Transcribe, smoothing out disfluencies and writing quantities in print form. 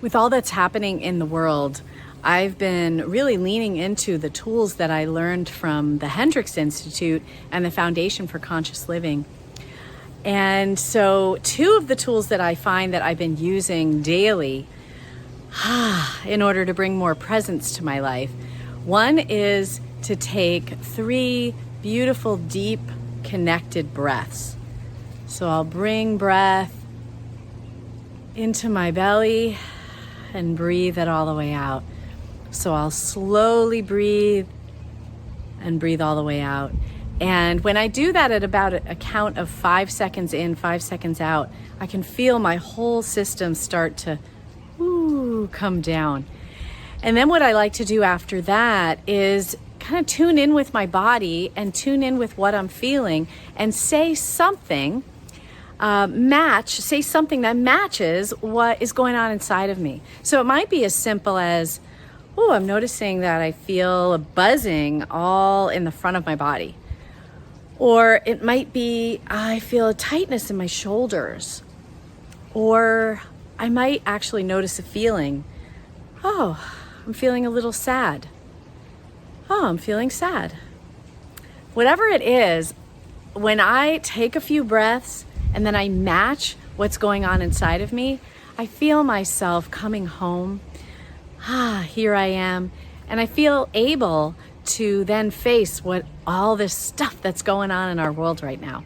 With all that's happening in the world, I've been really leaning into the tools that I learned from the Hendricks Institute and the Foundation for Conscious Living. And so two of the tools that I find that I've been using daily in order to bring more presence to my life. One is to take 3 beautiful, deep, connected breaths. So I'll bring breath into my belly and breathe it all the way out. So I'll slowly breathe and breathe all the way out. And when I do that at about a count of 5 seconds in, 5 seconds out, I can feel my whole system start to come down. And then what I like to do after that is kind of tune in with my body and tune in with what I'm feeling and say something say something that matches what is going on inside of me. So it might be as simple as, I'm noticing that I feel a buzzing all in the front of my body. Or it might be, I feel a tightness in my shoulders. Or I might actually notice a feeling, I'm feeling a little sad. I'm feeling sad. Whatever it is, when I take a few breaths and then I match what's going on inside of me, I feel myself coming home. Here I am. And I feel able to then face all this stuff that's going on in our world right now.